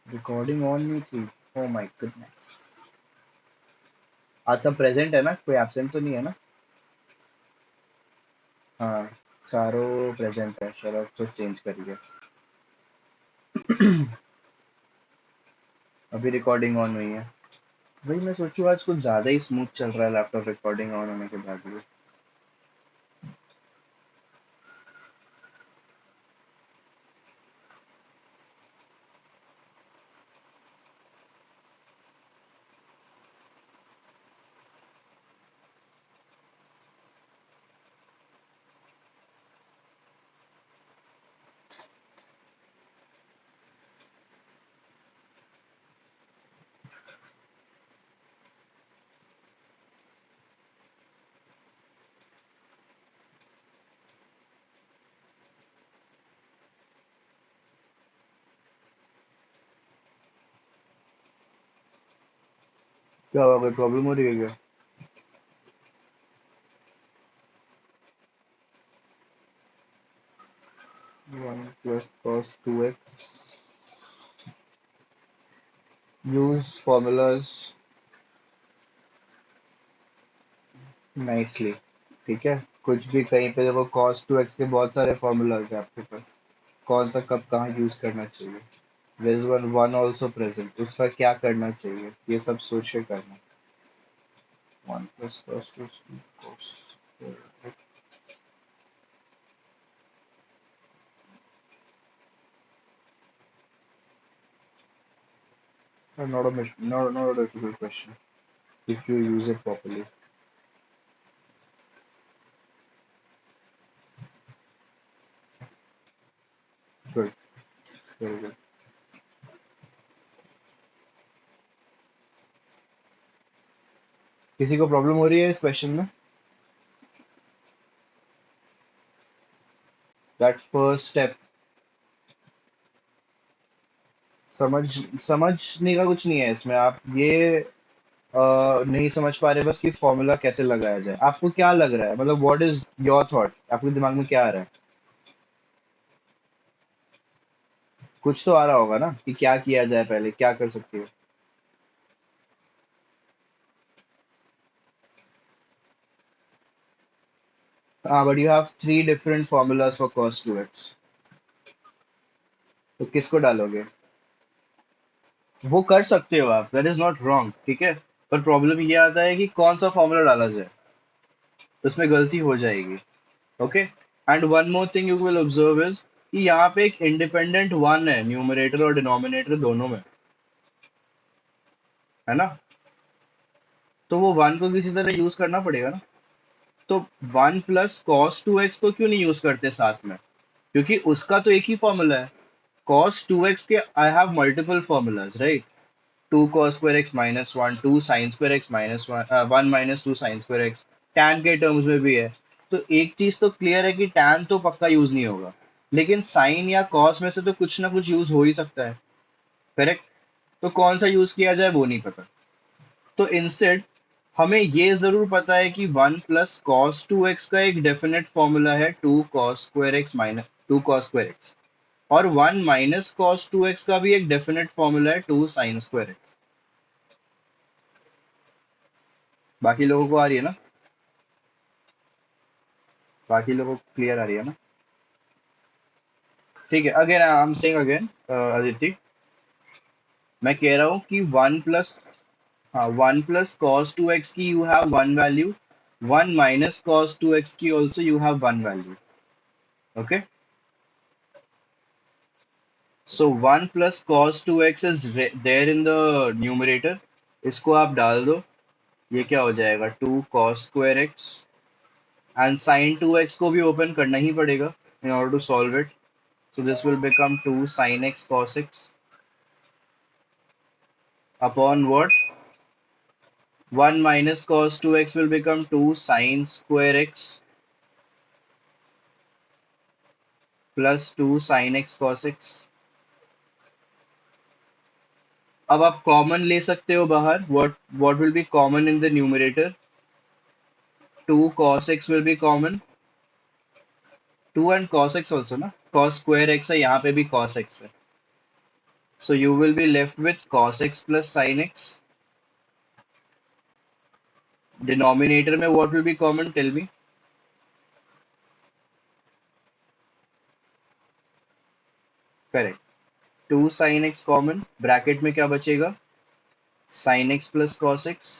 Recording on नहीं थी। Oh my goodness. आज सब प्रेजेंट है ना, कोई एब्सेंट तो नहीं है ना? हाँ, चारों प्रेजेंट है। चलो तो चेंज करिए। अभी रिकॉर्डिंग ऑन हुई है। भाई मैं सोचूं आज कुछ ज्यादा ही स्मूथ चल रहा है लैपटॉप रिकॉर्डिंग ऑन होने के बाद भी। क्या हुआ, कोई प्रॉब्लम हो रही है क्या? 1 + cos 2x use formulas nicely. ठीक है, कुछ भी कहीं पे देखो cos 2x के बहुत सारे फॉर्मूलाज है आपके पास। कौन सा कब कहाँ यूज करना चाहिए। There is one also present, उसका क्या करना चाहिए ये सब सोच के करना। 1 + cos 2 cos not a difficult question if you use it properly. Good, very good. किसी को प्रॉब्लम हो रही है इस क्वेश्चन में? दैट फर्स्ट स्टेप समझने का कुछ नहीं है इसमें। आप ये नहीं समझ पा रहे बस कि फॉर्मूला कैसे लगाया जाए। आपको क्या लग रहा है, मतलब व्हाट इज योर थॉट, आपके दिमाग में क्या आ रहा है? कुछ तो आ रहा होगा ना कि क्या किया जाए, पहले क्या कर सकती हो। हाँ, but you have 3 different formulas for cos 2x। तो किसको डालोगे? वो कर सकते हो आप, दैट इज नॉट रॉन्ग, ठीक है। पर प्रॉब्लम ये आता है कि कौन सा फॉर्मूला डाला जाए, तो उसमें गलती हो जाएगी। Okay. And one more thing you will observe is कि यहाँ पे एक इंडिपेंडेंट वन है न्यूमरेटर और डिनोमिनेटर दोनों में, है ना? तो वो वन को किसी तरह यूज करना पड़ेगा ना। तो 1 + cos 2x को क्यों नहीं यूज करते साथ में? क्योंकि उसका तो एक ही फॉर्मूला है। cos 2x के I have multiple formulas, right? 2 cos2x - 1, 2 sin2x - 1, 1 - 2 sin2x, tan के टर्म्स में भी है। तो एक चीज तो क्लियर है कि tan तो पक्का यूज नहीं होगा, लेकिन साइन या कॉस में से तो कुछ ना कुछ यूज हो ही सकता है, करेक्ट? तो कौन सा यूज किया जाए वो नहीं पता। तो इंस्टेड हमें ये जरूर पता है कि 1 + cos 2x का एक डेफिनेट फॉर्मूला है 2 cos2x - 2 cos2x, और 1 - cos 2x का भी एक डेफिनेट फॉर्मूला है 2 sin2x। बाकी लोगों को आ रही है ना? बाकी लोगों को क्लियर आ रही है ना? ठीक है, again I am saying again, Aditi, मैं कह रहा हूँ कि 1 + हाँ 1 + cos 2x की you have one value, 1 - cos 2x की also you have one value. Okay, so 1 + cos 2x is there in the numerator. इसको आप डाल दो, ये क्या हो जाएगा, 2 cos2x। एंड sin 2x को भी ओपन करना ही पड़ेगा in order to solve it. So this will become 2 sin x cos x upon what? 1 - cos 2x will become 2 sin2x plus 2 sin x cos x. अब आप कॉमन ले सकते हो बाहर, what will be common in the numerator? 2 cos x will be common, 2 and cos x also ना, cos square x है, यहाँ पे भी cos x है। So you will be left with cos x plus sin x. Denominator में what will be common? Tell me. Correct. 2 sin x common. Bracket में क्या बचेगा? Sin x plus cos x.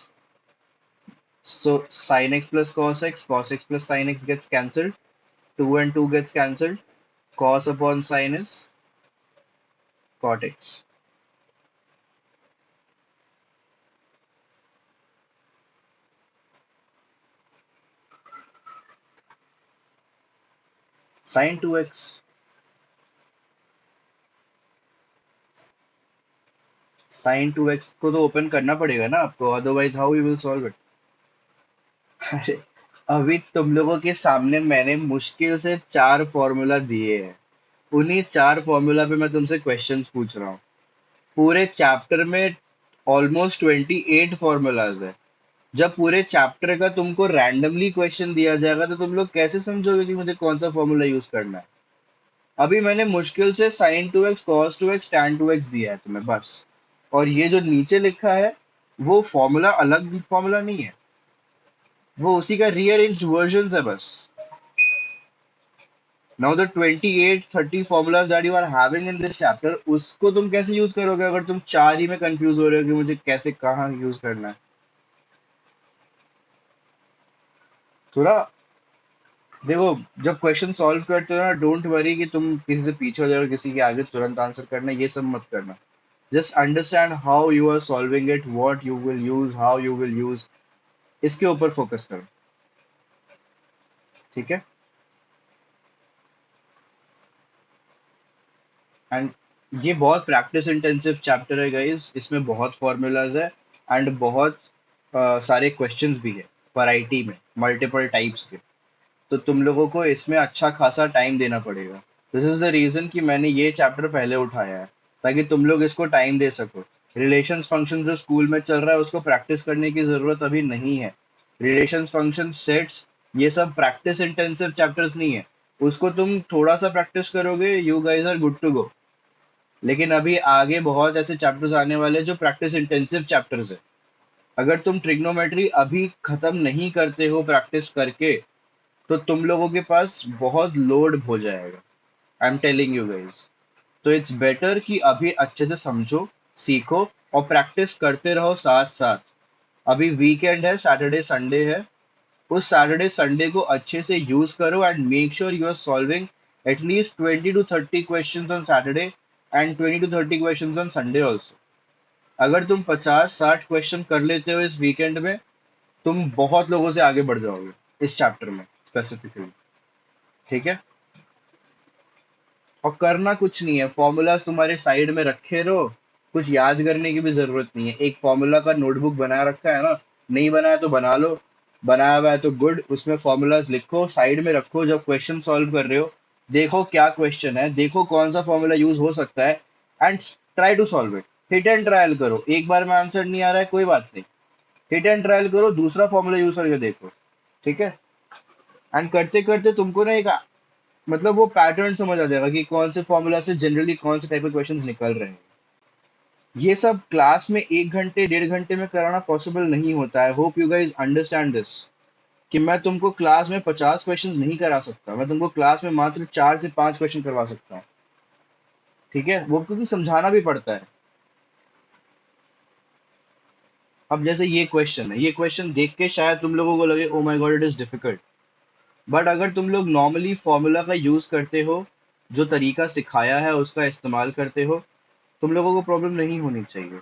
So sin x plus cos x plus sin x gets cancelled. 2 and 2 gets cancelled. Cos upon sin is cot x. Sin 2x. Sin 2x को तो open करना पड़ेगा ना आपको, otherwise how you will solve it? अरे, अभी तुम लोगों के सामने मैंने मुश्किल से 4 फॉर्मूला दिए हैं। उन्हीं 4 फॉर्मूला पे मैं तुमसे क्वेश्चंस पूछ रहा हूँ। पूरे चैप्टर में ऑलमोस्ट 28 फॉर्मूलाज है। जब पूरे चैप्टर का तुमको रैंडमली क्वेश्चन दिया जाएगा तो तुम लोग कैसे समझोगे कि मुझे कौन सा फॉर्मूला यूज करना है? अभी मैंने मुश्किल से sign 2x cos 2x tan 2x दिया है तुम्हें बस। और ये जो नीचे लिखा है वो फॉर्मूला अलग फॉर्मूला नहीं है, वो उसी का रीअरेंज्ड वर्जन है बस। Now the 28-30 formulas that you are having in this chapter, उसको तुम कैसे यूज करोगे अगर तुम चार ही में कंफ्यूज हो रहे हो कि मुझे कैसे कहाँ यूज करना है? थोड़ा देखो, जब क्वेश्चन सॉल्व करते हो ना, डोंट वरी कि तुम किसी से पीछे हो जाओ, किसी के आगे तुरंत आंसर करना, ये सब मत करना। Just understand how you are solving it, what you will use, how you will use, इसके ऊपर फोकस करो। ठीक है? एंड ये बहुत प्रैक्टिस इंटेंसिव चैप्टर है गाइस, इसमें बहुत फॉर्मूलाज है एंड बहुत सारे क्वेश्चंस भी है, वैरायटी में, मल्टीपल टाइप्स के। तो तुम लोगों को इसमें अच्छा खासा टाइम देना पड़ेगा। दिस इज द रीजन कि मैंने ये चैप्टर पहले उठाया है, ताकि तुम लोग इसको टाइम दे सको। रिलेशंस फंक्शन जो स्कूल में चल रहा है उसको प्रैक्टिस करने की जरूरत अभी नहीं है। रिलेशंस फंक्शन सेट्स, ये सब प्रैक्टिस इंटेंसिव चैप्टर्स नहीं है। उसको तुम थोड़ा सा प्रैक्टिस करोगे, you guys are good to go. लेकिन अभी आगे बहुत ऐसे चैप्टर्स आने वाले हैं जो प्रैक्टिस इंटेंसिव चैप्टर्स है। अगर तुम ट्रिग्नोमेट्री अभी खत्म नहीं करते हो प्रैक्टिस करके, तो तुम लोगों के पास बहुत लोड हो जाएगा। I am telling you guys. तो इट्स बेटर कि अभी अच्छे से समझो, सीखो और प्रैक्टिस करते रहो साथ साथ। अभी वीकेंड है, सैटरडे संडे है। उस सैटरडे संडे को अच्छे से यूज करो and make sure you are solving at least 20 to 30 questions on Saturday and 20 to 30 questions on Sunday also. अगर तुम 50-60 क्वेश्चन कर लेते हो इस वीकेंड में, तुम बहुत लोगों से आगे बढ़ जाओगे इस चैप्टर में स्पेसिफिकली। ठीक है? और करना कुछ नहीं है, फॉर्मूलाज तुम्हारे साइड में रखे रहो। कुछ याद करने की भी जरूरत नहीं है, एक फॉर्मूला का नोटबुक बना रखा है ना। नहीं बनाया तो बना लो, बनाया हुआ है तो गुड, उसमें फॉर्मूलाज लिखो, साइड में रखो। जब क्वेश्चन सॉल्व कर रहे हो, देखो क्या क्वेश्चन है, देखो कौन सा फॉर्मूला यूज हो सकता है and try to solve it. Hit and trial करो, एक बार में आंसर नहीं आ रहा है कोई बात नहीं, हिट एंड ट्रायल करो, दूसरा फॉर्मूला यूज करके देखो। ठीक है? एंड करते करते तुमको ना एक मतलब वो पैटर्न समझ आ जाएगा कि कौन से फॉर्मूला से जनरली कौन से टाइप के क्वेश्चंस निकल रहे हैं। ये सब क्लास में 1 घंटे 1.5 घंटे में कराना पॉसिबल नहीं होता है। Hope you guys understand this, कि मैं तुमको क्लास में 50 क्वेश्चंस नहीं करा सकता, मैं तुमको क्लास में मात्र 4 से 5 क्वेश्चन करवा सकता हूँ। ठीक है? वो क्योंकि समझाना भी पड़ता है। अब जैसे ये क्वेश्चन है, ये क्वेश्चन देख के शायद तुम लोगों को लगे oh my God it is difficult, but अगर तुम लोग नॉर्मली फॉर्मूला का यूज करते हो, जो तरीका सिखाया है उसका इस्तेमाल करते हो, तुम लोगों को प्रॉब्लम नहीं होनी चाहिए।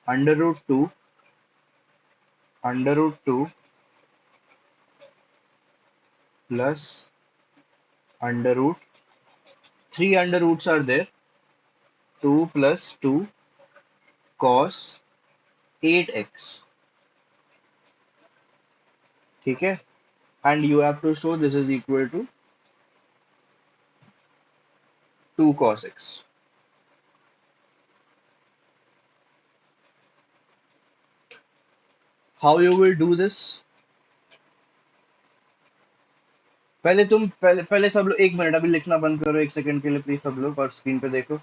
Under root 2, under root 2 plus under root 3, under roots are there, 2 + 2 cos 8x। ठीक है? And you have to show this is equal to 2 cos x। How you will do this? पहले पहले सब लोग 1 मिनट अभी लिखना बंद करो, 1 सेकंड के लिए प्लीज सब लोग, और स्क्रीन पे देखो।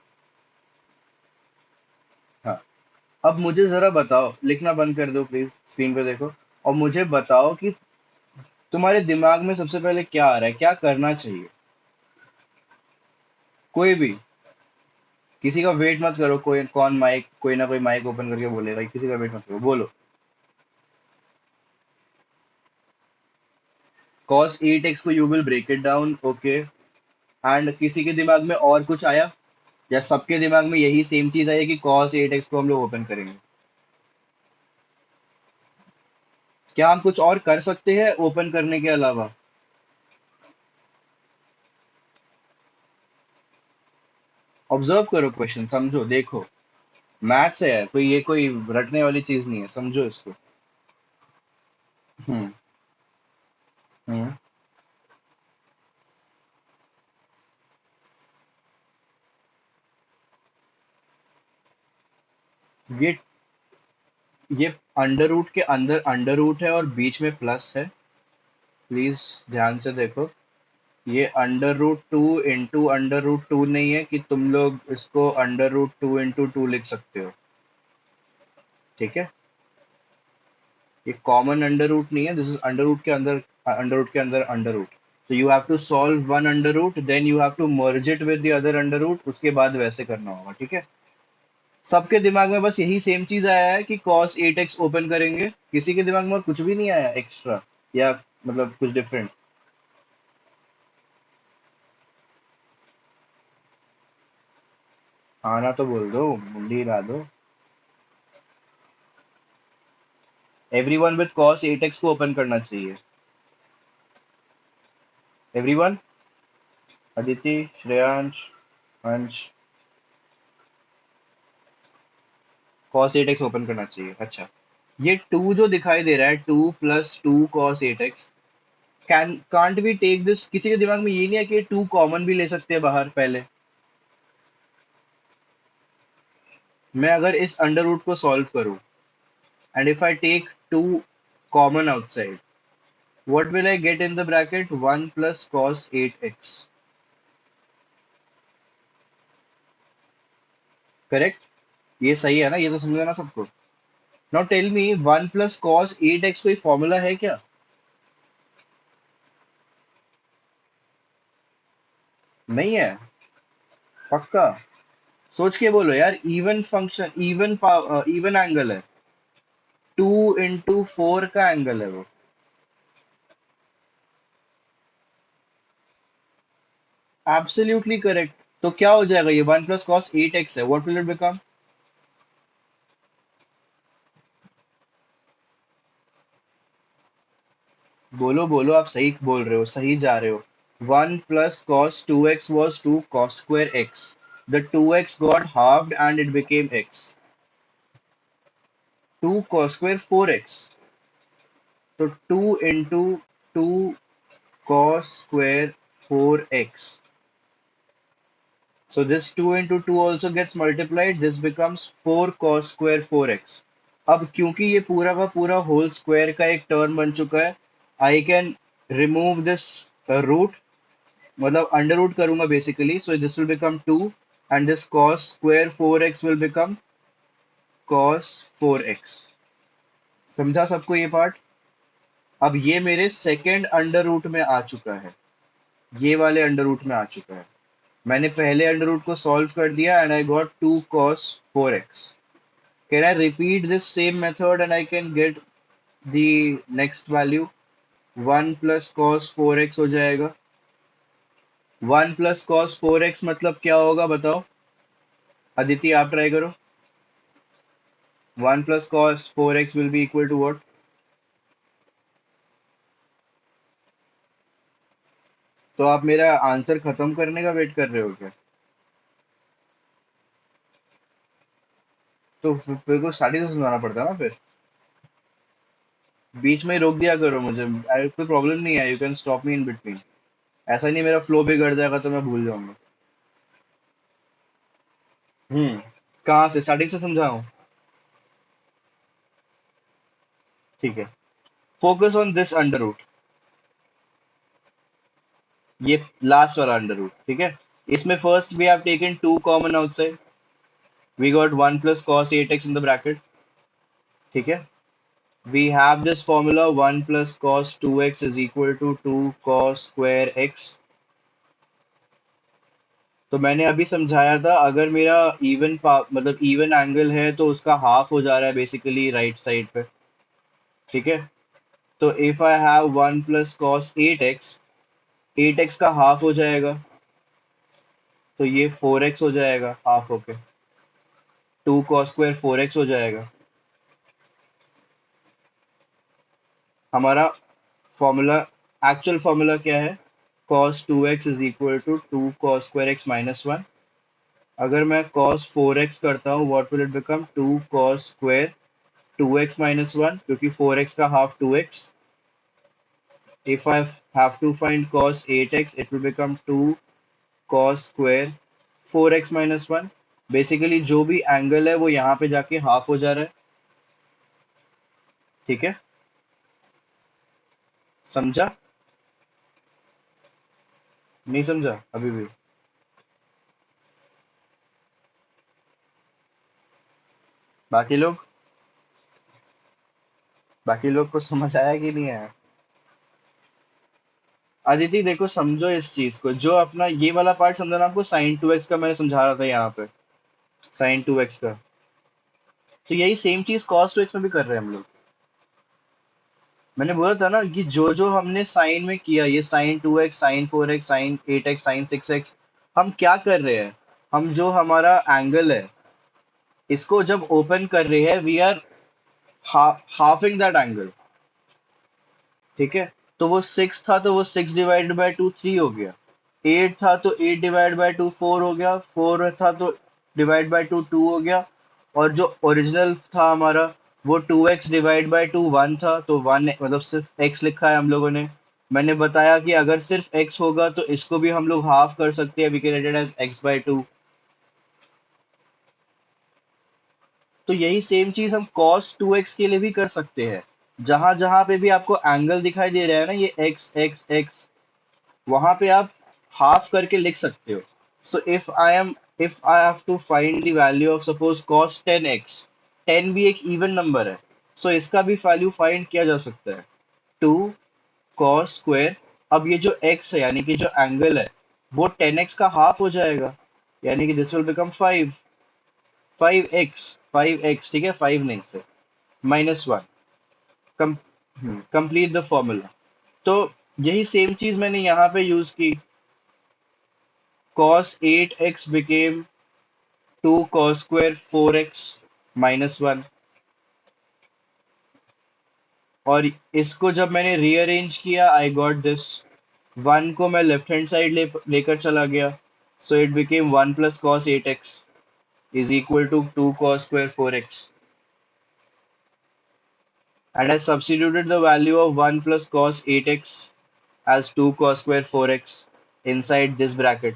अब मुझे जरा बताओ, लिखना बंद कर दो प्लीज, स्क्रीन पे देखो, और मुझे बताओ कि तुम्हारे दिमाग में सबसे पहले क्या आ रहा है, क्या करना चाहिए। कोई भी, किसी का वेट मत करो, कोई कौन माइक, कोई ना कोई माइक ओपन करके बोलेगा, किसी का वेट मत करो, बोलो। cos 8x को you will break it down, okay. And किसी के दिमाग में और कुछ आया, या सबके दिमाग में यही सेम चीज आई है कि cos 8x को हम लोग ओपन करेंगे? क्या हम कुछ और कर सकते हैं ओपन करने के अलावा? ऑब्जर्व करो क्वेश्चन, समझो, देखो। मैथ्स है, कोई ये कोई रटने वाली चीज नहीं है, समझो इसको। हम्म। हम्म। ये ये अंडर रूट के अंदर अंडर रूट है और बीच में प्लस है। प्लीज ध्यान से देखो। ये under root two into under root two नहीं है कि तुम लोग इसको under root two into two लिख सकते हो। ठीक है, ये कॉमन अंडर रूट नहीं है, दिस इज अंडर रूट के अंदर अंडर रूट के अंदर अंडर रूट। तो you have to solve one under root, then you have to merge it with the other under root, उसके बाद वैसे करना होगा, ठीक है। सबके दिमाग में बस यही सेम चीज आया है कि cos 8x ओपन करेंगे, किसी के दिमाग में और कुछ भी नहीं आया एक्स्ट्रा, या मतलब कुछ डिफरेंट। आना तो बोल दो, मुंडी ला दो। एवरीवन विद cos 8x को ओपन करना चाहिए। एवरीवन, अदिति, श्रेयांश, अंश, cos 8x ओपन करना चाहिए, अच्छा। ये टू जो दिखाई दे रहा है, two plus two cos 8x, can can't we take this, किसी के दिमाग में ये नहीं है कि टू कॉमन भी ले सकते हैं बाहर पहले? मैं अगर इस अंडर रूट को सॉल्व करूं, and if I take two common outside, what will I get in the bracket? 1 plus cos 8x. Correct? ये सही है ना, ये तो समझ ना सबको। Now tell me, 1 plus cos 8x कोई फॉर्मूला है क्या? नहीं है? पक्का? सोच के बोलो यार, इवन फंक्शन, इवन एंगल है, टू इंटू फोर का एंगल है वो। Absolutely correct. तो क्या हो जाएगा, ये 1 plus cos 8x है, व्हाट विल इट बिकम? बोलो बोलो, आप सही बोल रहे हो, सही जा रहे हो। 1 plus cos 2x was 2 cos square x. The 2x got halved and it became x. 2 cos square 4x. So 2 into 2 cos square 4x. So this 2 into 2 also gets multiplied. This becomes 4 cos square 4x. अब क्योंकि ये पूरा का पूरा whole square का एक term बन चुका है, I can remove this root, मतलब अंडर रूट करूंगा basically, so this will become 2, and this cos square 4x will become cos 4x। समझा सबको ये पार्ट? अब ये मेरे सेकेंड अंडर रूट में आ चुका है, ये वाले अंडर रूट में आ चुका है। मैंने पहले अंडर रूट को सॉल्व कर दिया and I got 2 cos 4x। Can I repeat this same method and I can get the next value? 1 plus cos 4x हो जाएगा। 1 प्लस cos 4x मतलब क्या होगा बताओ? अदिति आप ट्राई करो। 1 plus cos 4x will be equal to what? तो आप मेरा आंसर खत्म करने का वेट कर रहे हो क्या? तो फिर को स्टार्टिंग से सुनाना पड़ता है ना फिर। बीच में ही रोक दिया करो मुझे, कोई प्रॉब्लम नहीं है, you can stop me in between. ऐसा नहीं मेरा फ्लो बिगड़ जाएगा तो मैं भूल जाऊंगा। हम्म। कहाँ से स्टार्टिंग से समझाऊं? ठीक है। Focus on this under root, ये लास्ट वाला अंडर रूट, ठीक है। इसमें first we have taken two common outside, we got 1 plus cos 8x in the bracket, ठीक है। We have this formula 1 plus cos 2x is equal to 2 cos square x। तो मैंने अभी समझाया था, अगर मेरा मतलब इवन एंगल है तो उसका हाफ हो जा रहा है बेसिकली राइट साइड पे, ठीक है। तो if I have 1 plus cos 8x, 8x का हाफ हो जाएगा, तो ये 4x हो जाएगा हाफ होके, 2 कॉस स्क्वायर 4x हो जाएगा। हमारा फॉर्मूला, एक्चुअल फॉर्मूला क्या है? cos 2x is equal to 2 cos square x minus 1। अगर मैं cos 4x करता हूँ, what will it become? 2 cos square 2x minus 1, क्योंकि 4x का half 2x। If I have to find cos 8x, it will become 2 cos square 4x minus 1। Basically जो भी angle है वो यहाँ पे जाके हाफ हो जा रहा है, ठीक है। समझा? नहीं समझा अभी भी? बाकी लोग, बाकी लोग को समझ आया कि नहीं आया? अदिति देखो, समझो इस चीज को, जो अपना ये वाला पार्ट समझा ना आपको, साइन 2x का मैंने समझा रहा था यहाँ पे, साइन 2x का। तो यही सेम चीज cos 2x में भी कर रहे हैं हम लोग। मैंने बोला था ना कि जो जो हमने साइन में किया, ये sign 2x, sign 4x, sign 8x, sign 6x, हम क्या कर रहे हैं? हम जो हमारा एंगल है, इसको जब ओपन कर रहे हैं, we are halving that angle, ठीक है। तो वो 6 था तो वो 6 डिवाइडेड बाय 2 3 हो गया। 8 था तो 8 डिवाइड बाय 2 4 हो गया। 4 था तो डिवाइड बाय 2 2 हो गया। और जो ओरिजिनल था हमारा, वो 2x डिवाइड बाय 2 1 था, तो 1 मतलब सिर्फ x लिखा है हम लोगों ने। मैंने बताया कि अगर सिर्फ x होगा तो इसको भी हम लोग हाफ कर सकते हैं, we can write it as x by 2। तो यही सेम चीज हम cos 2x के लिए भी कर सकते हैं। जहां जहां पे भी आपको एंगल दिखाई दे रहा है ना, ये x x x, वहां पे आप हाफ करके लिख सकते हो। So if I have to find the value of suppose cos 10x, 10 भी एक इवन नंबर है, सो इसका भी वैल्यू फाइंड किया जा सकता है, 2 cos स्क्वायर। अब ये जो x है, यानी कि जो एंगल है, वो 10x का हाफ हो जाएगा, यानी कि दिस विल बिकम 5, 5x, ठीक है, 5 नहीं से माइनस 1। Complete the formula. तो यही सेम चीज मैंने यहाँ पे यूज की, cos 8x became 2 cos square 4x minus 1। और इसको जब मैंने रीअरेंज किया, आई गॉट दिस, 1 को मैं लेफ्ट हैंड साइड लेकर चला गया, so it became 1 plus cos 8x is equal to 2 cos square 4x, and I substituted the value of 1 plus cos 8x as 2 cos square 4x inside this bracket।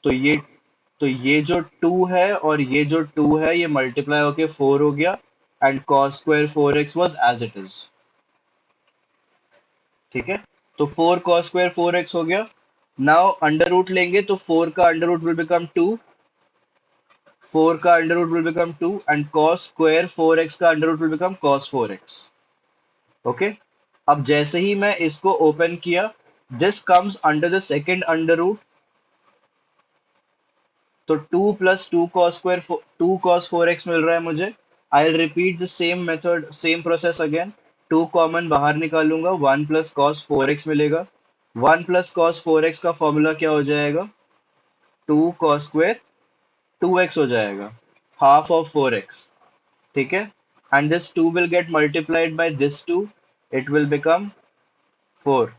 तो ये जो 2 है और ये जो 2 है, ये मल्टीप्लाई होके 4 हो गया, and cos square 4x was as it is, ठीक है। तो 4 cos स्क्वायर 4x हो गया। नाउ अंडर रूट लेंगे तो 4 का अंडर रूट विल बिकम 2, 4 का under root will become 2, and cos square 4x का under root will become cos 4x। Okay. अब जैसे ही मैं इसको ओपन किया, this comes under the second under root, तो 2 plus 2 cos square 2 cos 4x मिल रहा है मुझे। I will repeat the same method, same process again. 2 common बाहर निकालूंगा, 1 प्लस cos 4x मिलेगा। 1 प्लस cos 4x का फॉर्मूला क्या हो जाएगा? 2 cos स्क्वायर 2x हो जाएगा, हाफ ऑफ 4x, ठीक है। And this 2 will get multiplied by this 2, it will become 4।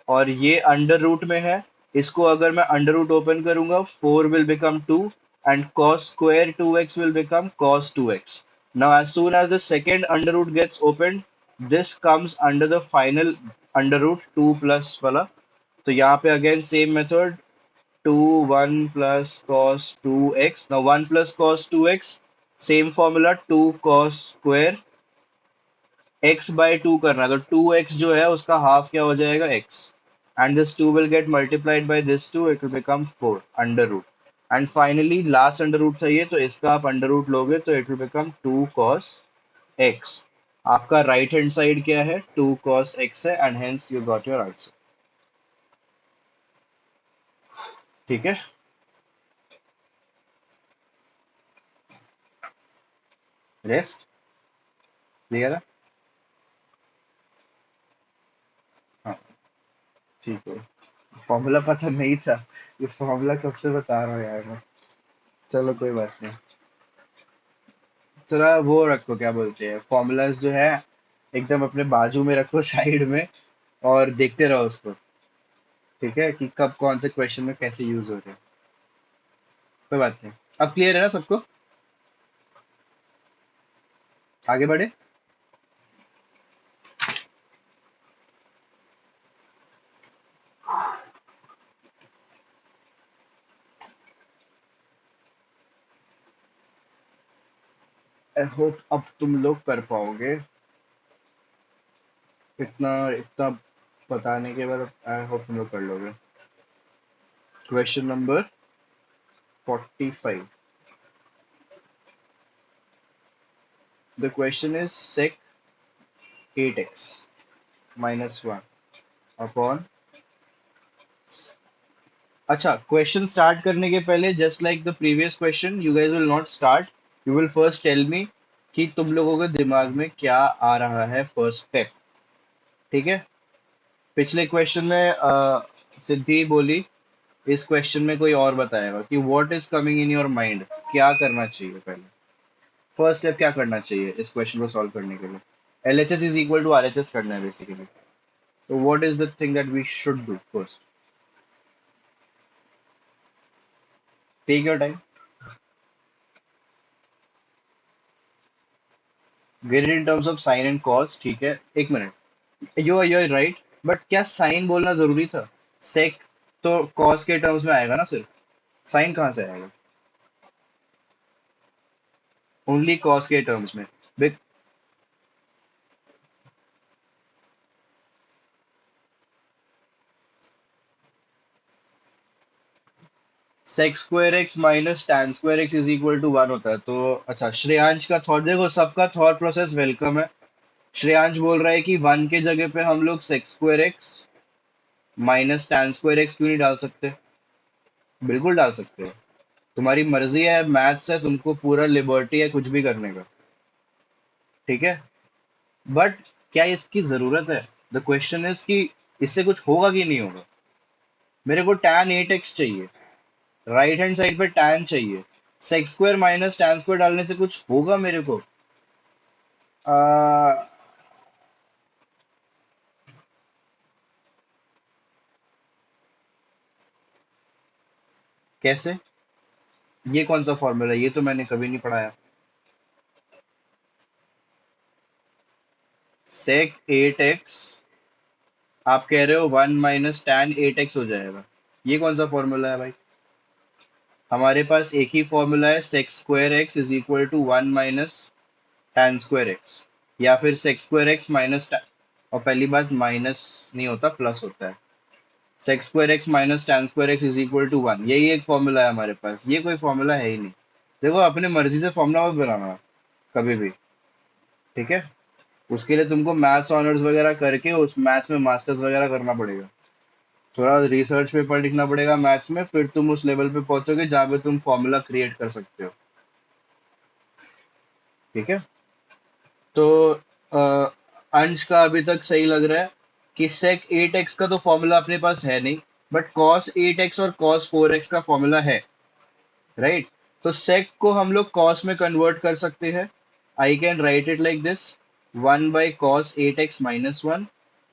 और ये अंडर रूट में है, इसको अगर मैं अंडर रूट ओपन करूंगा, 4 will become 2, and cos square 2x will become cos 2x। Now as soon as the second under root gets opened, this comes under the final under root 2 plus वाला। तो यहाँ पे again same method, 2 1 plus cos 2x। Now 1 plus cos 2x, same formula, 2 cos square x by 2 करना है, तो 2x जो है उसका हाफ क्या हो जाएगा? x। and this 2 will get multiplied by this 2, it will become 4 under root. And finally last under root चाहिए तो इसका आप under root लोगे तो it will become 2 cos x. आपका राइट हैंड साइड क्या है, 2 cos x है, and hence you got your answer. ठीक है. रेस्ट क्लियर है. हाँ ठीक है. फॉर्मूला पता नहीं था, ये फॉर्मूला कब से बता रहा हूँ यार मैं. चलो कोई बात नहीं. चलो वो रखो, क्या बोलते हैं, फॉर्मूलाज जो है एकदम अपने बाजू में रखो साइड में, और देखते रहो उसको. ठीक है कि कब कौन से क्वेश्चन में कैसे यूज हो रहे हैं. कोई बात नहीं. अब क्लियर है ना सबको. आगे बढ़े. आई होप अब तुम लोग कर पाओगे. इतना इतना बताने के बाद आई होप तुम लोग कर लोगे. Question number 45. The question is sec 8x minus 1 upon. अच्छा, क्वेश्चन स्टार्ट करने के पहले just like the previous question you guys will not start. You will first tell me कि तुम लोगों के दिमाग में क्या आ रहा है फर्स्ट स्टेप. ठीक है. पिछले क्वेश्चन में सिद्धि बोली, इस क्वेश्चन में कोई और बताएगा कि what is coming in your mind, क्या करना चाहिए पहले. फर्स्ट स्टेप क्या करना चाहिए इस क्वेश्चन को सॉल्व करने के लिए. LHS is equal to RHS करना है बेसिकली. तो what is the thing that we should do first. Take your time. Get it in terms of sine and cos. ठीक है, एक minute. You are right, but क्या sine बोलना जरूरी था. सेक तो कॉस के टर्म्स में आएगा ना सिर्फ. साइन कहाँ से आएगा. ओनली कॉस के टर्म्स में. Sec square x minus tan square x is equal to 1 होता है. तो अच्छा, श्रेयांश का थॉट देखो, सबका थॉट प्रोसेस वेलकम है. श्रेयांश बोल रहा है कि 1 के जगह पे हम लोग sex square x minus tan square x क्यों नहीं डाल सकते. बिल्कुल डाल सकते हो. तुम्हारी मर्जी है, मैथ्स है, तुमको पूरा लिबर्टी है कुछ भी करने का. ठीक है. बट क्या इसकी जरूरत है. द क्वेश्चन इज कि इससे कुछ होगा कि नहीं होगा. मेरे को tan 8x चाहिए, राइट हैंड साइड पे tan चाहिए. Sex square minus tan square डालने से कुछ होगा मेरे को. आ, कैसे. ये कौन सा फॉर्मूला है, ये तो मैंने कभी नहीं पढ़ाया. सेक 8x, आप कह रहे हो 1 माइनस टैन 8x हो जाएगा. ये कौन सा फॉर्मूला है भाई. हमारे पास एक ही फॉर्मूला है, sec square x is equal to 1 minus tan square x, या फिर सेक्स स्क्वायर एक्स माइनस. और पहली बात, माइनस नहीं होता, प्लस होता है. Sec square x minus tan square x is equal to 1, यही एक फॉर्मूला है हमारे पास. ये कोई फॉर्मूला है ही नहीं. देखो, अपने मर्जी से फॉर्मूला मत बनाना कभी भी. ठीक है. उसके लिए तुमको मैथ्स ऑनर्स वगैरह करके उस मैथ्स में मास्टर्स वगैरह करना पड़ेगा. थोड़ा रिसर्च पेपर लिखना पड़ेगा मैथ्स में, फिर तुम उस लेवल पे पहुंचोगे जहाँ पे तुम फॉर्मूला क्रिएट कर सकते हो. ठीक है. तो अ, अंश का अभी तक सही लग रहा है कि sec 8x का तो फॉर्मूला अपने पास है नहीं, बट cos 8x और cos 4x का फॉर्मूला है. राइट. तो sec को हम लोग cos में कन्वर्ट कर सकते हैं. I can write it like this, 1/cos 8x minus 1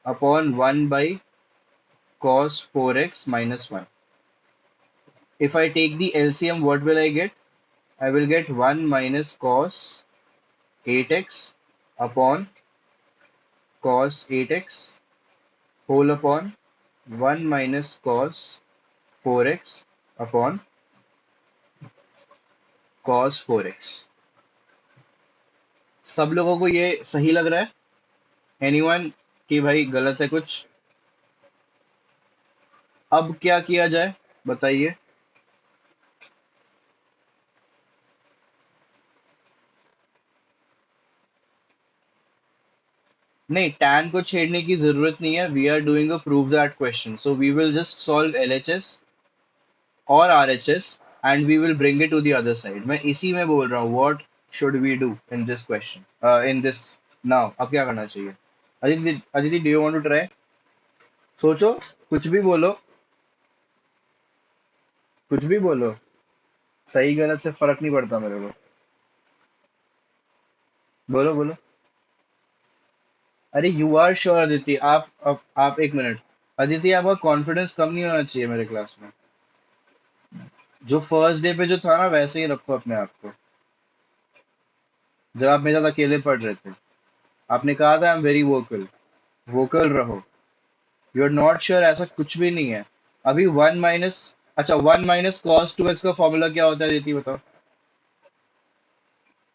upon 1/cos 4x minus 1. If I take the LCM, what will I get? I will get 1 minus cos 8x upon cos 8x whole upon 1 minus cos 4x upon cos 4x. सब लोगों को ये सही लग रहा है. Anyone कि भाई गलत है कुछ. अब क्या किया जाए बताइए। नहीं, tan को छेड़ने की जरूरत नहीं है। We are doing a prove that question, so we will just solve LHS और RHS and we will bring it to the other side. मैं इसी में बोल रहा हूँ what should we do in this question, in this now. अब क्या करना चाहिए? Aditi, Aditi, do you want to try? सोचो, कुछ भी बोलो, कुछ भी बोलो। सही गलत से फर्क नहीं पड़ता मेरे को। बोलो बोलो। अरे यू आर श्योर अदिति? आप एक मिनट। अदिति, आपका कॉन्फिडेंस कम नहीं होना चाहिए मेरे क्लास में। जो फर्स्ट डे पे जो था ना, वैसे ही रखो अपने आप को। जब आप मेरे साथ अकेले पढ़ रहे थे, आपने कहा था I am very vocal. Vocal रहो। You are not sure? ऐसा कुछ भी नहीं है। अभी वन माइनस, अच्छा, 1 - cos 2x का फॉर्मूला क्या होता है दीदी बताओ?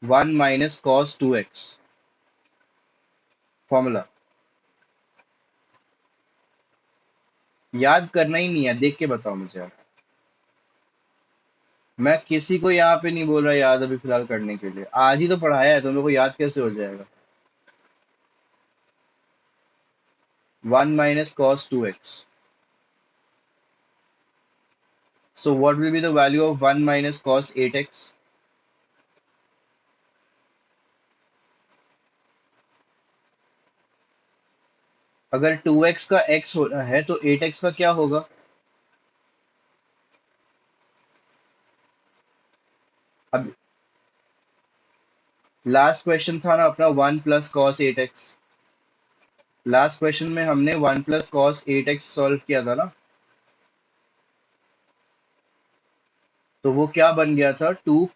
1 - cos 2x फॉर्मूला। याद करना ही नहीं है, देख के बताओ मुझे आप। मैं किसी को यहाँ पे नहीं बोल रहा याद अभी फिलहाल करने के लिए। आज ही तो पढ़ाया है, तुम लोग को याद कैसे हो जाएगा? 1 - cos 2x। So what will be the value of 1 - cos 8x? अगर 2x का x होना है तो 8x का क्या होगा? अब लास्ट क्वेश्चन था ना अपना 1 + cos 8x। लास्ट क्वेश्चन में हमने 1 + cos 8x सॉल्व किया था ना। तो वो क्या बन गया था? Two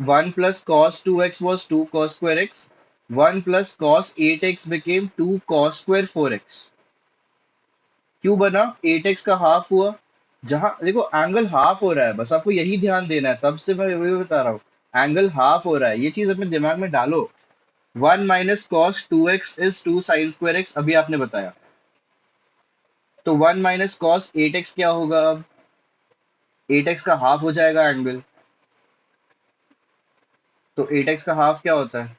1 + cos 2x was 2 cos²x। 1 + cos 8x became 2 cos²4x। क्यों बना? 8x का हाफ हुआ। जहां देखो एंगल हाफ हो रहा है, बस आपको यही ध्यान देना है, तब से मैं वही बता रहा हूँ। एंगल हाफ हो रहा है, ये चीज अपने दिमाग में डालो। 1 - cos 2x इज 2 sin²x, अभी आपने बताया। तो 1 - cos 8x क्या होगा अब? 8x का हाफ हो जाएगा एंगल। तो 8x का हाफ क्या होता है?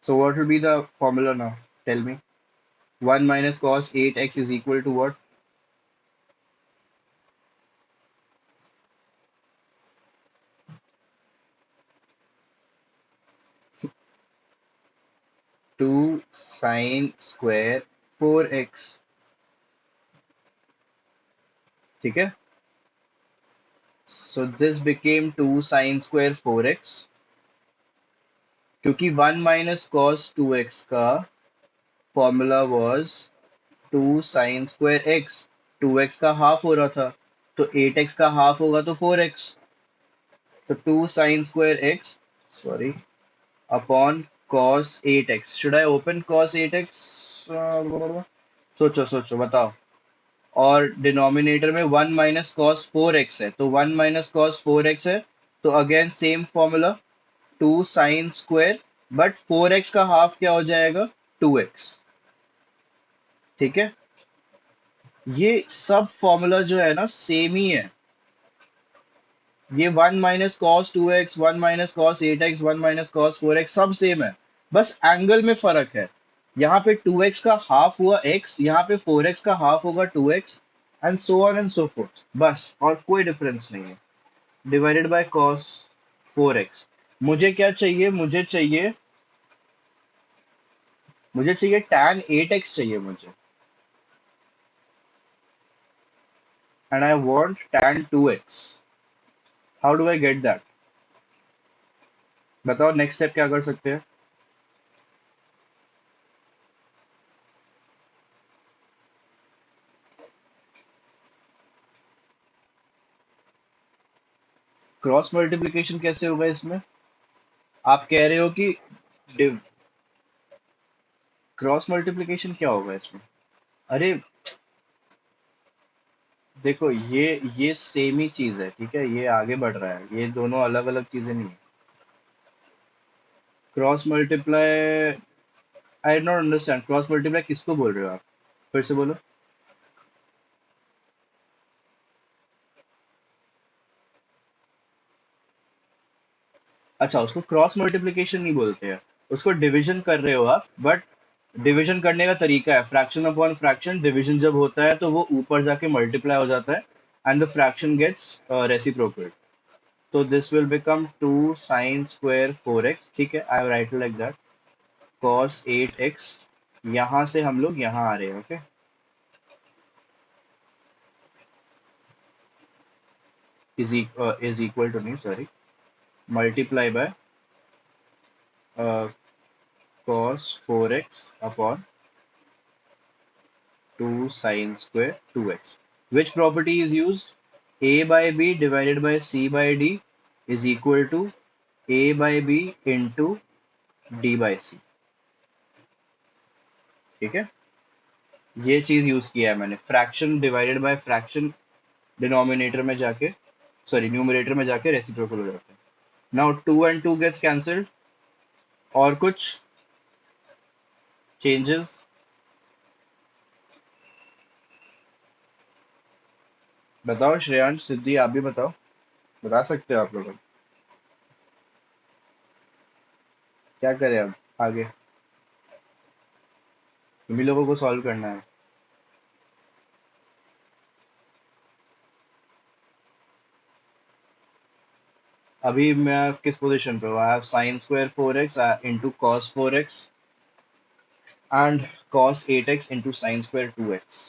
So what will be the formula now? Tell me. 1 - cos 8x is equal to what? 2 sin²4x। ठीक है। सो दिस बिकेम 2 sin²4x, क्योंकि 1 - cos 2x का फॉर्मूला वाज 2 sin²x। 2x का हाफ हो रहा था, तो 8x का हाफ होगा तो 4x। तो 2 sin²x, sorry, upon cos 8x। Should I open cos 8x? सोचो सोचो बताओ। और डिनोमिनेटर में 1 - cos 4x है, तो 1 - cos 4x है। तो again same formula, 2 sin², but 4x का हाफ क्या हो जाएगा? 2x। ठीक है। ये सब फॉर्मूला जो है ना सेम ही है। ये 1 - cos 2x, 1 - cos 8x, 1 - cos 4x सब सेम है। बस एंगल में फर्क है। यहाँ पे 2x का हाफ हुआ x, यहाँ पे 4x का हाफ होगा 2x, and so on and so fourth. बस, और कोई डिफरेंस नहीं है। Divided by cos 4x। मुझे क्या चाहिए? मुझे चाहिए tan 8x चाहिए मुझे। And I want tan 2x। How do I get that? बताओ नेक्स्ट स्टेप क्या कर सकते हैं? क्रॉस मल्टीप्लिकेशन कैसे होगा इसमें? आप कह रहे हो कि क्रॉस मल्टीप्लिकेशन क्या होगा इसमें? अरे देखो, ये सेम ही चीज है, ठीक है? ये आगे बढ़ रहा है, ये दोनों अलग अलग चीजें नहीं है। Cross multiply, I not understand. Cross multiply किसको बोल रहे हो आप? फिर से बोलो। अच्छा, उसको क्रॉस मल्टीप्लिकेशन नहीं बोलते हैं, उसको डिवीजन कर रहे हो आप, बट डिवीजन करने का तरीका है फ्रैक्शन अपॉन फ्रैक्शन। डिवीजन जब होता है तो वो ऊपर जाके मल्टीप्लाई हो जाता है and the fraction gets reciprocate. तो this will become 2 sine square 4x, ठीक है, I write like that. Cos 8x, यहाँ से हम लोग यहाँ आ रहे हैं, ओके। इज इक्वल टू नहीं, sorry, multiply by cos 4x upon 2 sine square 2x. Which property is used? A by B divided by C by D is equal to A by B into D by C, ठीक है। ये चीज use किया है मैंने, fraction divided by fraction denominator में जाके, sorry numerator में जाके रेसिप्रोकल हो जाता है। Now 2 and 2 gets cancelled. और कुछ चेंजेस? बताओ श्रेयांश, सिद्धि, आप भी बताओ, बता सकते हो आप लोग। क्या करें अब आगे, तुम ही लोगों को सॉल्व करना है। अभी मैं किस पोजीशन पे हूँ? I have sign square 4x into cos 4x and cos 8x into sine square 2x।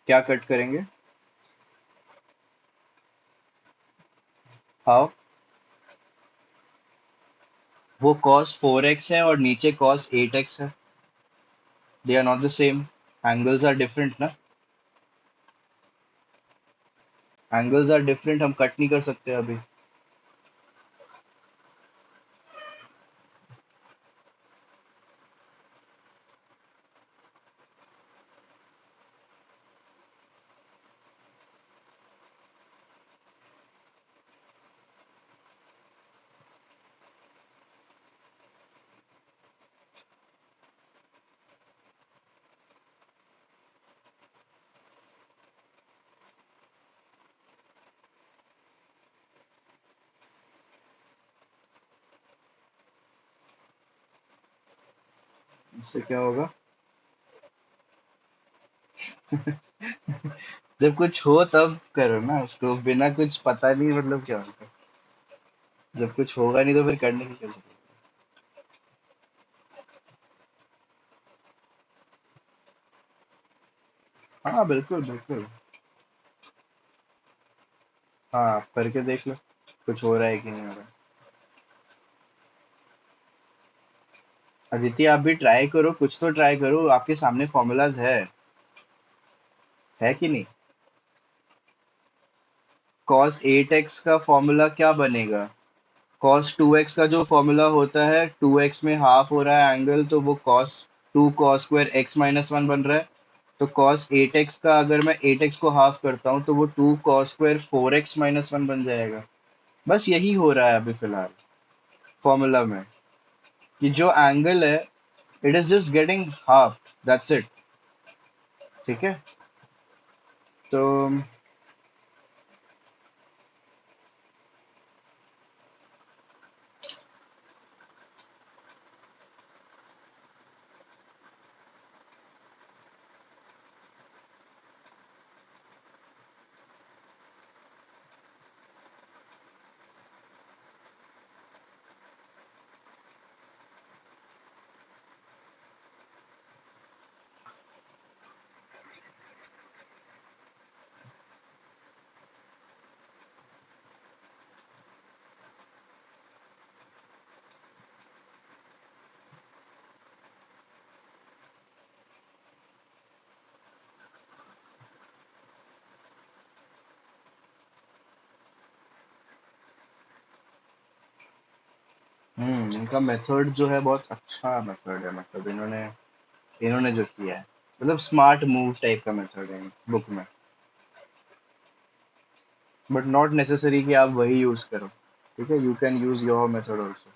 क्या कट करेंगे? हाउ? वो कॉस 4x है और नीचे कॉस 8x है, they are not the same, angles are different ना। एंगल्स आर डिफरेंट, हम cut नहीं कर सकते अभी। इससे क्या होगा? जब कुछ हो तब करो ना उसको, बिना कुछ पता नहीं मतलब क्या होगा? जब कुछ होगा नहीं तो फिर करने की क्या जरूरत है? हाँ बिल्कुल बिल्कुल। हाँ, आप करके देख लो, कुछ हो रहा है कि नहीं हो रहा है। अदिति, आप भी ट्राई करो, कुछ तो ट्राई करो, आपके सामने फॉर्मूलाज है कि नहीं? cos 8x का फॉर्मूला क्या बनेगा? cos 2x का जो फॉर्मूला होता है, 2x में हाफ हो रहा है एंगल, तो वो cos square x minus one बन रहा है। तो cos 8x का अगर मैं 8x को हाफ करता हूँ तो वो 2 cos square 4x minus one बन जाएगा। बस यही हो रहा है अभी फिलहाल फॉर्मूला में, कि जो एंगल है, it is just getting half, that's it, ठीक है। तो इनका मेथड जो है बहुत अच्छा मेथड है, मतलब इन्होंने इन्होंने जो किया है, मतलब स्मार्ट मूव टाइप का मेथड है बुक में, बट नॉट नेसेसरी कि आप वही यूज करो। ठीक है, you can use your method also.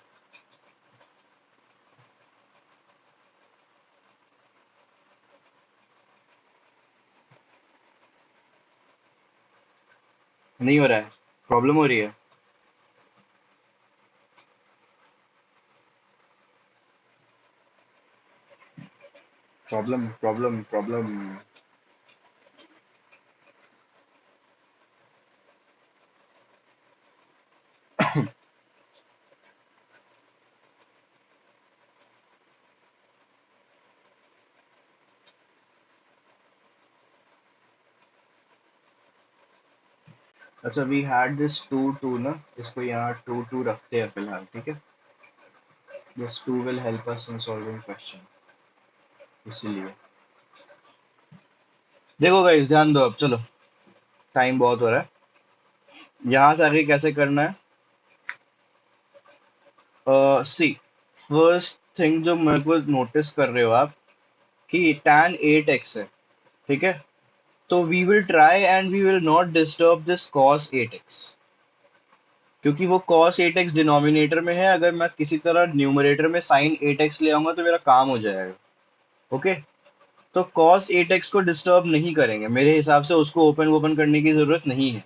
नहीं हो रहा है, प्रॉब्लम हो रही है। Problem problem problem. अच्छा, we had this two two ना, इसको यहाँ टू टू रखते हैं फिलहाल, ठीक है। This too will help us in solving question, इसीलिए। देखो गाइस, ध्यान दो अब, चलो, टाइम बहुत हो रहा है। यहाँ से आगे कैसे करना है? सी, फर्स्ट थिंग जो मेरे को नोटिस कर रहे हो आप, कि tan 8x है, ठीक है। तो we will try and we will not disturb this cos 8x, क्योंकि वो cos 8x डिनोमिनेटर में है। अगर मैं किसी तरह न्यूमरेटर में sin 8x ले आऊंगा तो मेरा काम हो जाएगा। ओके, तो cos 8x को डिस्टर्ब नहीं करेंगे मेरे हिसाब से, उसको ओपन ओपन करने की जरूरत नहीं है।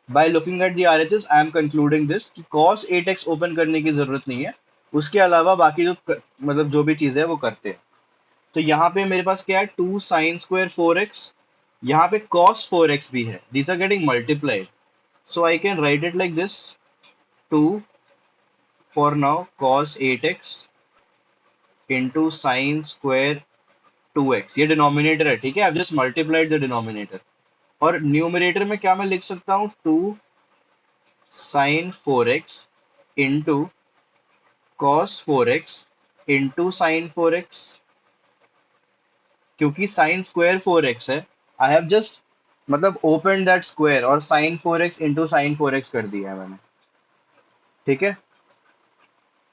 By looking at the RHS I am concluding this कि cos 8x ओपन करने की जरूरत नहीं है। उसके अलावा बाकी जो मतलब जो भी चीज है वो करते हैं। तो यहाँ पे मेरे पास क्या है, 2 sin² 4x, यहाँ पे cos 4x भी है, these are getting multiplied, so I can write it like this: 2 for now cos 8x into sin² 2x, ये डिनोमिनेटर है, ठीक है। I've just multiplied the denominator। और न्यूमरेटर में क्या मैं लिख सकता हूँ, 2 sin 4x into cos 4x into sin 4x, क्योंकि sin²4x है। आई हैव जस्ट मतलब ओपन दैट स्क्वायर और sin 4x into sin 4x कर दिया है मैंने, ठीक है।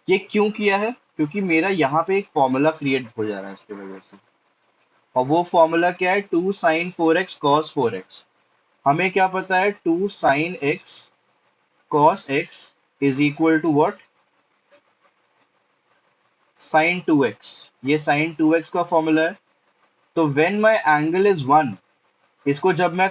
ये क्यों किया है? क्योंकि मेरा यहाँ पे एक फॉर्मूला क्रिएट हो जा रहा है इसकी वजह से। और वो फॉर्मूला क्या है, 2 sin 4x cos 4x। हमें क्या पता है, 2 sin x cos x is equal to what, sin 2x। ये sin 2x का फॉर्मूला है। तो व्हेन माय एंगल इज 1, इसको जब मैं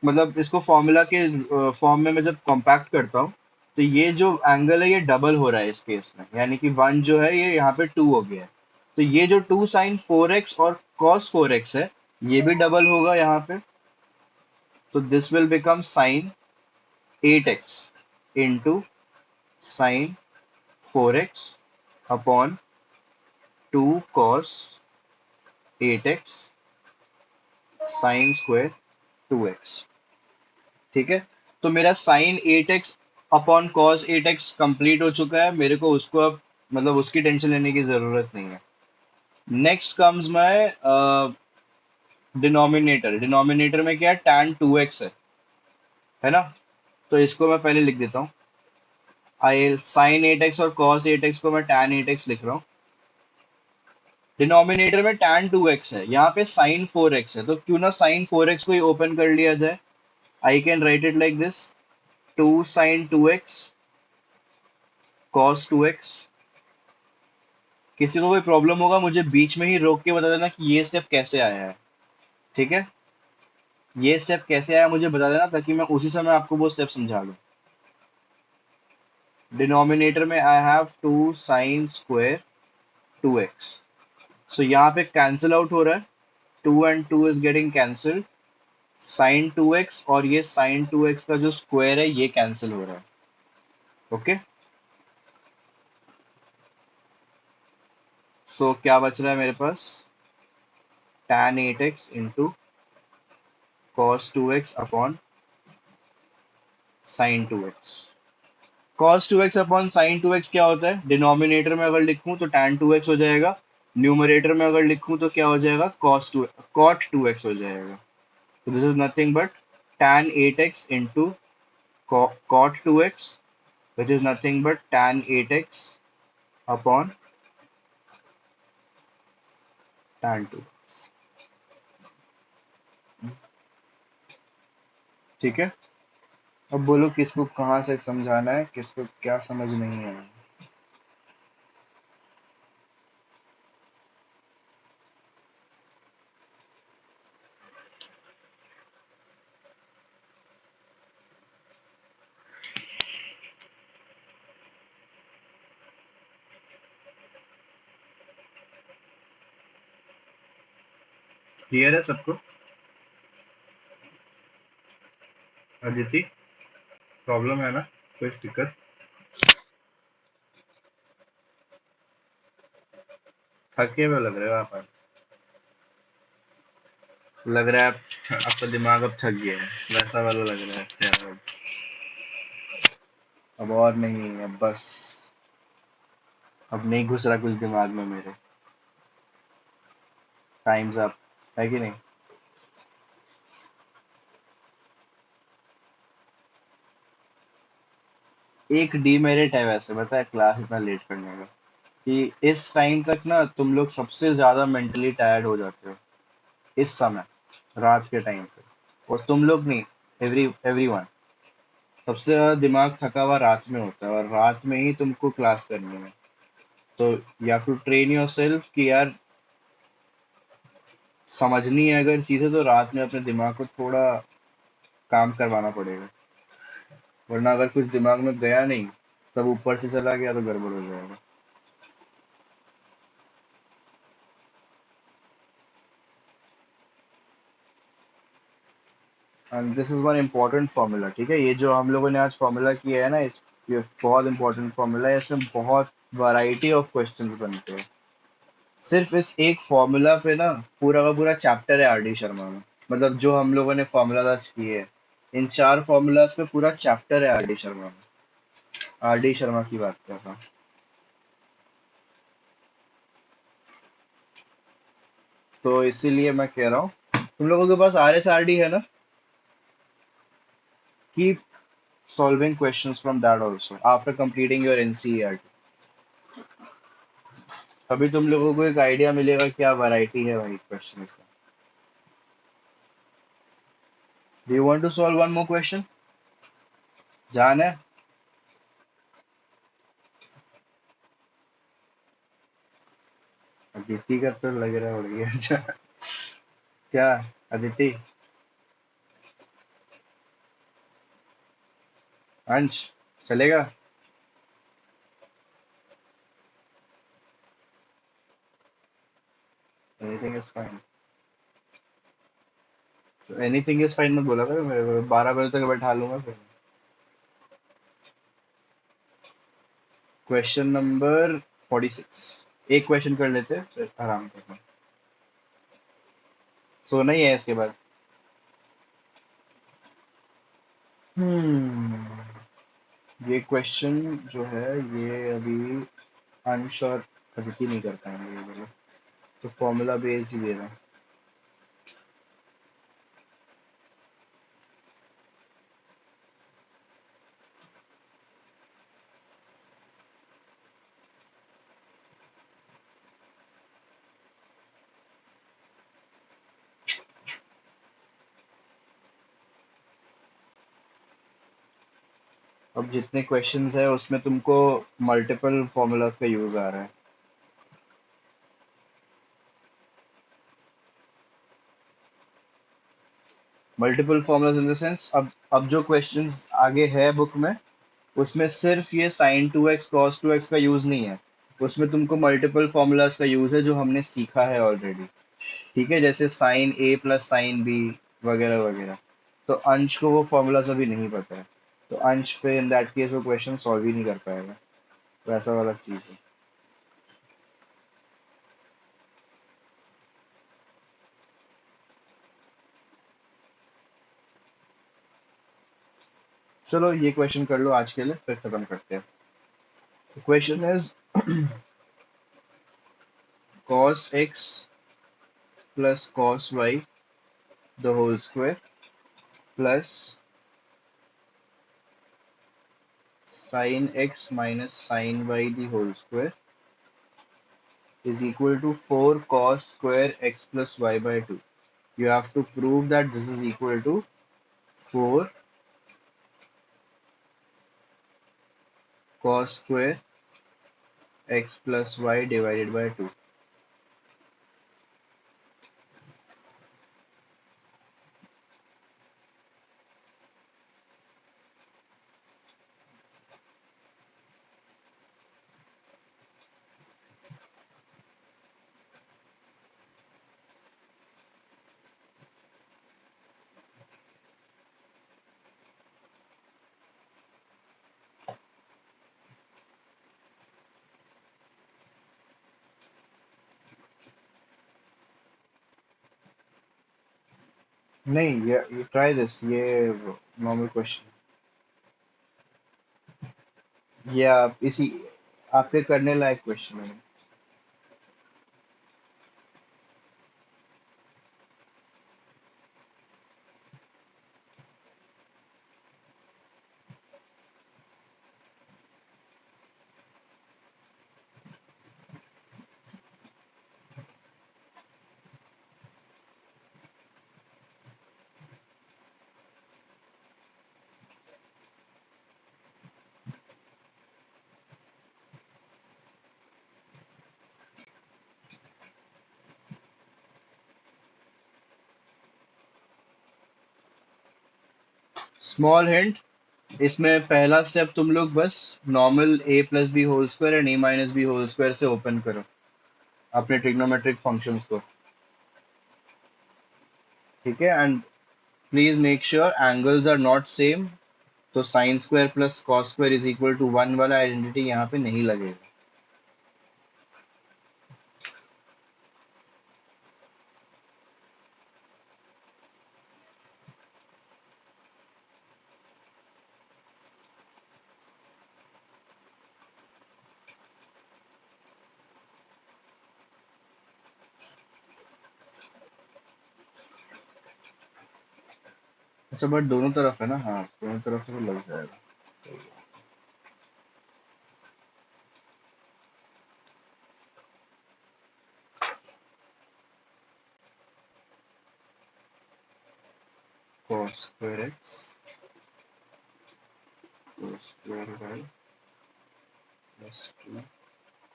मतलब इसको फॉर्मूला के फॉर्म में मैं जब कॉम्पैक्ट करता हूँ, तो ये जो एंगल है ये डबल हो रहा है इस केस में, यानी कि 1 जो है ये यहाँ पे 2 हो गया है। तो ये जो 2 sin 4x और cos 4x है, ये भी डबल होगा यहाँ पे। तो this will become sin 8x into sin 4x upon 2 cos 8x sin² 2x, ठीक है। तो मेरा sin 8x upon cos 8x complete हो चुका है, मेरे को उसको अब मतलब उसकी टेंशन लेने की जरूरत नहीं है। Next comes my denominator. Denominator में क्या है, tan 2x है ना। तो इसको मैं पहले लिख देता हूँ। आई sin 8x और cos 8x को मैं tan 8x लिख रहा हूँ। डिनोमिनेटर में tan 2x है, यहाँ पे sin 4x है, तो क्यों ना sin 4x को ही ओपन कर लिया जाए। I can write it like this: 2 sin 2x cos 2x। किसी को कोई प्रॉब्लम होगा मुझे बीच में ही रोक के बता देना कि ये स्टेप कैसे आया है, ठीक है। ये स्टेप कैसे आया मुझे बता देना, ताकि मैं उसी समय आपको वो स्टेप समझा दूं। डिनोमिनेटर में आई हैव 2 sin² 2x, सो यहाँ पे कैंसिल आउट हो रहा है, 2 and 2 is getting cancelled. sin 2x और ये sin 2x का जो स्क्वायर है ये कैंसिल हो रहा है, ओके। सो क्या बच रहा है मेरे पास, tan 8x into cos 2x upon sin 2x। cos 2x upon sin 2x क्या होता है, डिनोमिनेटर में अगर लिखूं तो tan 2x हो जाएगा, न्यूमरेटर में अगर लिखूं तो क्या हो जाएगा, cot 2x हो जाएगा। तो this is nothing but tan 8x into cot 2x, which is nothing but tan 8x upon tan 2x, ठीक है। अब बोलो किसको कहाँ से समझाना है, किसको क्या समझ नहीं है। क्लियर है सबको? अदिति, प्रॉब्लम है ना, कोई दिक्कत? थके हुए लग रहे हो आप आज। लग रहा है आपका दिमाग अब थक गया है, वैसा वाला लग रहा है चेहरा अब और नहीं, अब बस, अब नहीं घुस रहा कुछ दिमाग में मेरे। टाइम्स अप, है कि नहीं? एक डीमेरिट है वैसे, पता है, क्लास इतना लेट करने का, कि इस टाइम तक ना तुम लोग सबसे ज्यादा मेंटली टायर्ड हो जाते हो, इस समय, रात के टाइम पे। और तुम लोग नहीं, एवरीवन, सबसे ज्यादा दिमाग थका हुआ रात में होता है, और रात में ही तुमको क्लास करनी है। तो you have to train yourself कि यार, समझनी है अगर चीजें, तो रात में अपने दिमाग को थोड़ा काम करवाना पड़ेगा, वरना अगर कुछ दिमाग में गया नहीं, सब ऊपर से चला गया, तो गड़बड़ हो जाएगा। And this is one important formula, ठीक है, ये जो हम लोगों ने आज फॉर्मूला किया है ना, इस ये बहुत इंपॉर्टेंट फॉर्मूला है, इसमें बहुत वैरायटी ऑफ क्वेश्चंस बनते हैं। सिर्फ इस एक फॉर्मूला पे ना पूरा का पूरा चैप्टर है आर डी शर्मा में, मतलब जो हम लोगों ने फॉर्मूला आज किए हैं, इन 4 फॉर्मूलाज पे पूरा चैप्टर है आर डी शर्मा में। आर डी शर्मा की बात कर रहा हूँ। तो इसीलिए मैं कह रहा हूँ, तुम लोगों के पास आर एस आर डी है ना? Keep solving questions from that also after completing your NCERT. तभी तुम लोगों को एक आइडिया मिलेगा क्या वैरायटी है भाई क्वेश्चंस का। Do you want to solve one more question? जान है? अदिति का तो लग रहा है उड़ गया। क्या? अदिति, अंश, चलेगा? Anything is fine. Anything is fine मत बोला करो मेरे को, 12 बजे तक बैठा लूंगा फिर। क्वेश्चन नंबर 46, एक क्वेश्चन कर लेते हैं फिर आराम करना। सोना ही है इसके बाद। हम्म ये क्वेश्चन जो है, ये अभी अंश और अदिति नहीं कर पाएंगे ये वाला, तो फॉर्मूला बेस्ड ही दे रहा हूँ। अब जितने क्वेश्चंस है उसमें तुमको मल्टीपल फॉर्मूलाज का यूज आ रहा है। Multiple formulas in the sense, अब जो क्वेश्चंस आगे है बुक में, उसमें सिर्फ ये साइन 2x कॉस 2x का यूज नहीं है, उसमें तुमको मल्टीपल फॉर्मूलाज का यूज है जो हमने सीखा है ऑलरेडी। ठीक है, जैसे साइन ए प्लस साइन बी वगैरह वगैरह। तो अंश को वो फॉर्मूलाज अभी नहीं पता है, तो अंश पे इन दैट केस वो क्वेश्चन सॉल्व ही नहीं कर पाएगा, वैसा वाला चीज है। चलो ये क्वेश्चन कर लो आज के लिए, फिर खत्म करते हैं। Question is cos x plus cos y the whole square plus sin x minus sin y the whole square is equal to 4 cos square x plus y by 2. You have to prove that this is equal to 4 cos square x plus y divided by 2. नहीं, ये try this, ये normal question, ये आप इसी आपके करने लायक question है। स्मॉल हिंट, इसमें पहला स्टेप तुम लोग बस normal A plus B whole square and A minus B whole square से ओपन करो अपने ट्रिग्नोमेट्रिक फंक्शंस को। ठीक है, and please make sure angles are not same. तो sine square plus cos square is equal to one वाला identity यहाँ पे नहीं लगेगा। अच्छा, बट दोनों तरफ है ना, हाँ दोनों तरफ से तो लग जाएगा। cos square x cos square y plus 2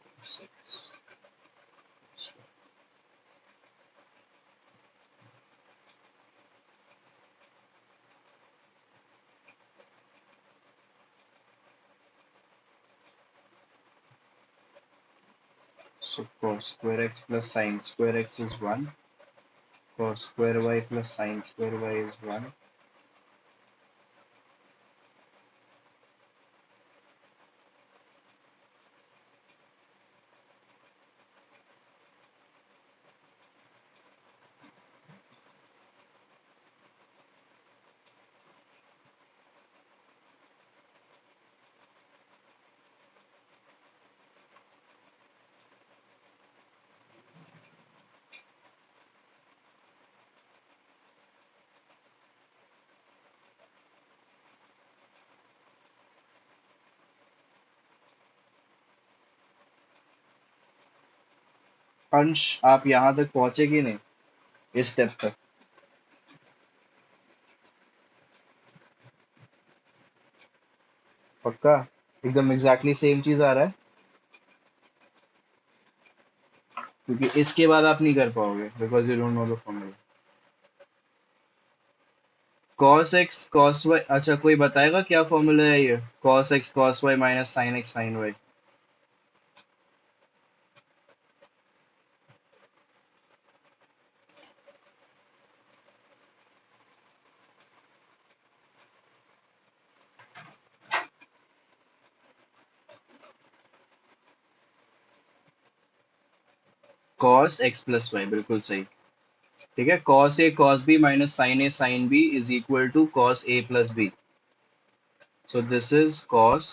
cos x। So cos square x plus sin square x is 1, cos square y plus sin square y is 1। अंश, आप यहाँ तक पहुंचे कि नहीं, इस स्टेप तक? पक्का? एकदम एग्जैक्टली सेम चीज आ रहा है? क्योंकि इसके बाद आप नहीं कर पाओगे because you don't know the formula. cos x cos y, अच्छा कोई बताएगा क्या फॉर्मूला है ये? cos x cos y minus sin x sin y। cos x plus y, बिल्कुल सही। ठीक है, cos a cos b minus sin a sin b is equal to cos a plus b। So this is cos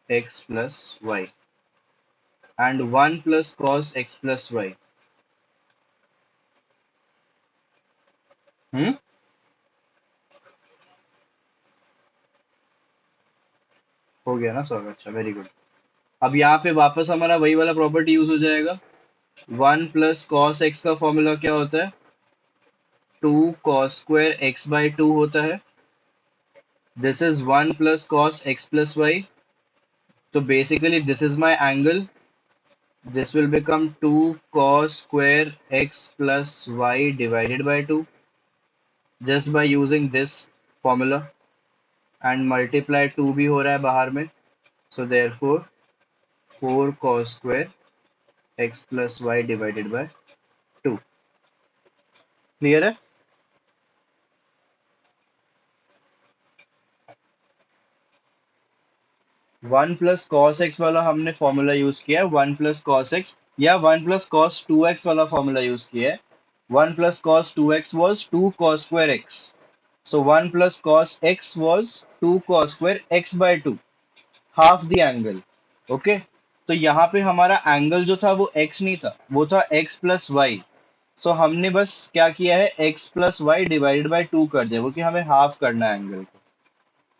x plus y and 1 plus cos x plus y। Hmm, हो गया ना solve? अच्छा, very good. अब यहाँ पे वापस हमारा वही वाला प्रॉपर्टी यूज हो जाएगा। 1 प्लस कॉस एक्स का फॉर्मूला क्या होता है? 2 कॉस स्क्वायर एक्स बाई 2 होता है। This is 1 plus cos x plus y So basically, this is my angle. This will become 2 cos square x plus y divided by 2 just by using this formula, and multiply 2 भी हो रहा है बाहर में. So therefore 4 cos square x plus y divided by 2. Clear है? 1 plus cos x वाला हमने formula use किया है, 1 प्लस कॉस एक्स, या 1 प्लस कॉस 2x वाला फॉर्मूला यूज किया है. 1 plus cos 2x was 2 cos square x. So 1 plus cos x was 2 cos square x by 2, half the angle. Okay? तो यहाँ पे हमारा एंगल जो था वो x नहीं था, वो था x प्लस वाई. सो हमने बस क्या किया है, x plus y divided by 2 कर दिया, क्योंकि हमें हाफ करना है एंगल को.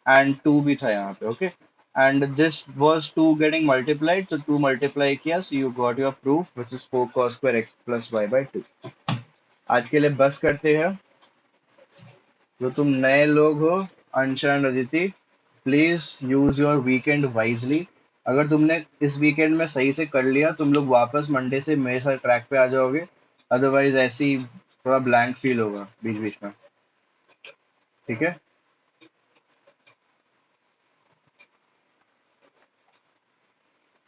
एंड 2 भी था यहाँ पे. Okay, and this was 2 getting multiplied, तो 2 मल्टीप्लाई किया, so you got your proof which is 4 cos square x plus y by 2. आज के लिए बस करते हैं. जो तुम नए लोग हो, Ansha and Aditi, please use your weekend wisely. अगर तुमने इस वीकेंड में सही से कर लिया, तुम लोग वापस मंडे से मेरे साथ ट्रैक पे आ जाओगे. अदरवाइज ऐसे ही थोड़ा ब्लैंक फील होगा बीच बीच में. ठीक है,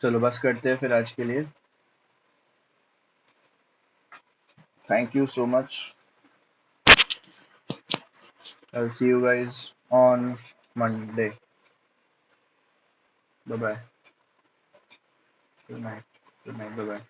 चलो बस करते हैं फिर आज के लिए. Thank you so much. I'll see you guys on Monday. Bye bye. Good night. Good night. Bye bye.